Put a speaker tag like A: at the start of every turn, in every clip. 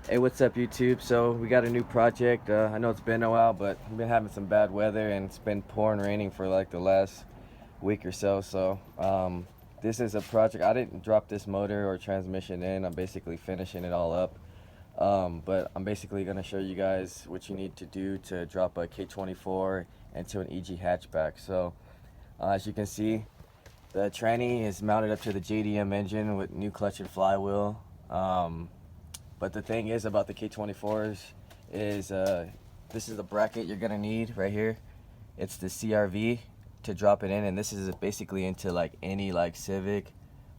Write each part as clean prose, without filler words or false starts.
A: Hey, what's up, YouTube? So we got a new project. I know it's been a while, but we've been having some bad weather and it's been pouring raining for like the last week or so. This is a project. I didn't drop this motor or transmission in. I'm basically finishing it all up. But I'm basically gonna show you guys what you need to do to drop a K24 into an EG hatchback. As you can see, the tranny is mounted up to the JDM engine with new clutch and flywheel. But the thing is about the K24s is this is the bracket you're gonna need right here. It's the CRV to drop it in, and this is basically into like any like Civic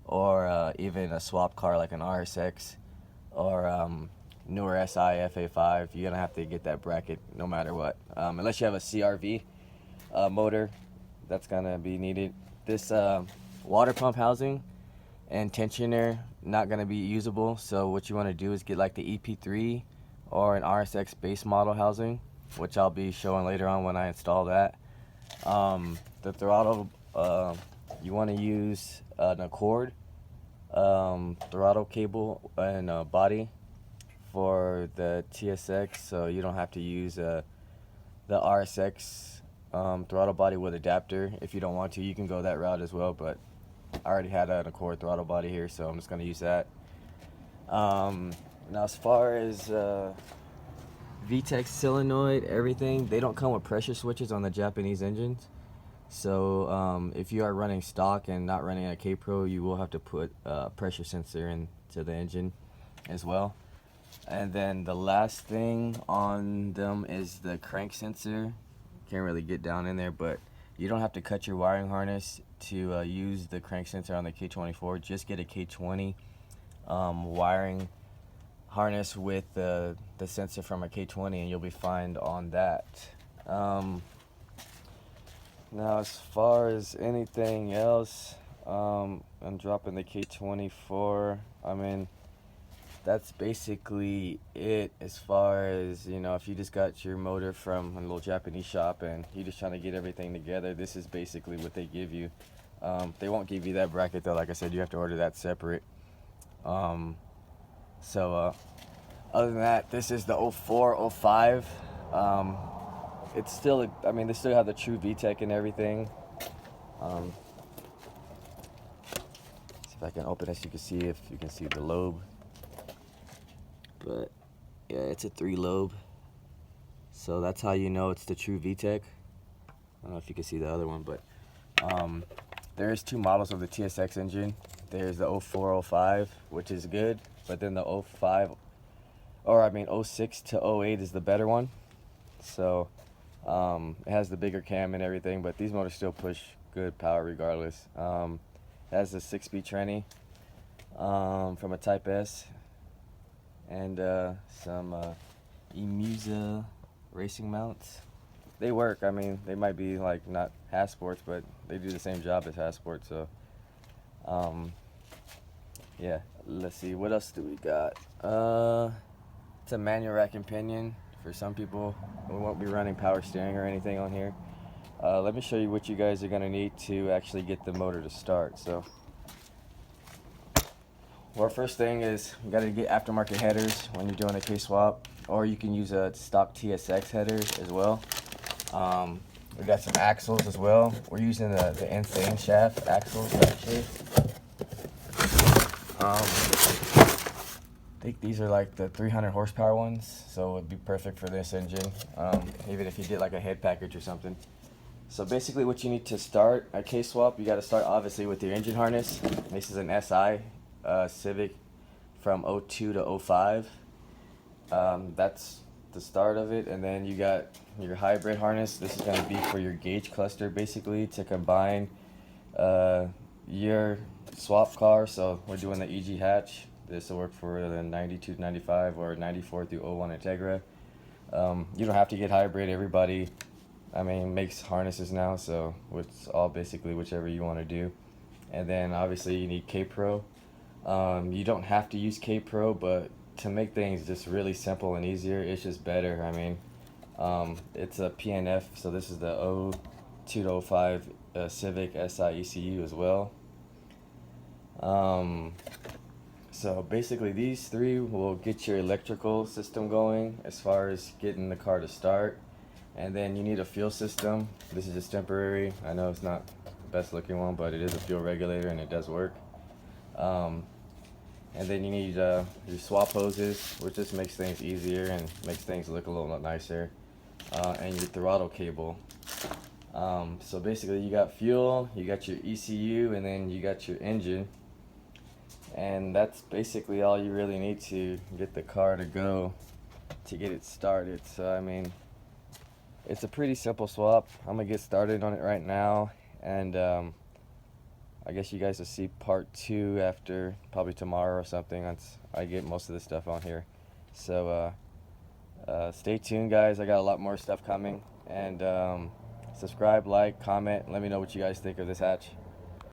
A: or even a swap car like an RSX or newer SI FA5. You're gonna have to get that bracket no matter what, unless you have a CRV motor. That's gonna be needed. This water pump housing and tensioner not going to be usable, so what you want to do is get like the EP3 or an RSX base model housing, which I'll be showing later on when I install that. The throttle, you want to use an Accord throttle cable and body for the TSX, so you don't have to use the RSX throttle body with adapter. If you don't want to, you can go that route as well, but I already had an Accord throttle body here, so I'm just going to use that. Now as far as VTEC solenoid, everything, they don't come with pressure switches on the Japanese engines. So if you are running stock and not running a K-Pro, you will have to put a pressure sensor into the engine as well. And then the last thing on them is the crank sensor. Can't really get down in there, but you don't have to cut your wiring harness to use the crank sensor on the K24. Just get a K20 wiring harness with the sensor from a K20 and you'll be fine on that. Now as far as anything else, I'm dropping the K24. I mean, that's basically it as far as, you know, if you just got your motor from a little Japanese shop and you're just trying to get everything together, this is basically what they give you. They won't give you that bracket though. Like I said, you have to order that separate. Other than that, this is the 04, 05. It's still, I mean, they still have the true VTEC and everything. See if I can open this, you can see if you can see the lobe. But yeah, it's a 3 lobe. So that's how you know it's the true VTEC. I don't know if you can see the other one, but there's 2 models of the TSX engine. There's the 04, 05, which is good, but then the 05, or I mean 06 to 08 is the better one. So it has the bigger cam and everything, but these motors still push good power regardless. It has a 6-speed tranny from a Type S, and some Emusa racing mounts. They work. I mean, they might be like not Hasports, but they do the same job as Hasport. So yeah, let's see, what else do we got? It's a manual rack and pinion for some people. We won't be running power steering or anything on here. Let me show you what you guys are gonna need to actually get the motor to start. So well, first thing is you gotta get aftermarket headers when you're doing a K-swap, or you can use a stock TSX header as well. We got some axles as well. We're using the Insane shaft axles actually. I think these are like the 300 horsepower ones, so it would be perfect for this engine, even if you did like a head package or something. So basically what you need to start a K-swap, you got to start obviously with your engine harness. This is an SI Civic from 02 to 05. That's the start of it, and then you got your hybrid harness. This is going to be for your gauge cluster basically to combine your swap car. So we're doing the EG hatch. This will work for the 92 to 95 or 94 through 01 Integra. You don't have to get hybrid. Everybody, I mean, makes harnesses now, so it's all basically whichever you want to do. And then obviously you need K-Pro. You don't have to use K-Pro, but to make things just really simple and easier, it's just better. I mean, it's a PNF, so this is the 02 to 05 Civic SI ECU as well. So basically these three will get your electrical system going as far as getting the car to start. And then you need a fuel system. This is just temporary. I know it's not the best looking one, but it is a fuel regulator and it does work. And then you need your swap hoses, which just makes things easier and makes things look a little nicer. And your throttle cable. So basically you got fuel, you got your ECU, and then you got your engine. And that's basically all you really need to get the car to go, to get it started. So I mean, it's a pretty simple swap. I'm gonna get started on it right now, and I guess you guys will see part 2 after probably tomorrow or something once I get most of this stuff on here. So stay tuned, guys. I got a lot more stuff coming, and subscribe, like, comment, let me know what you guys think of this hatch.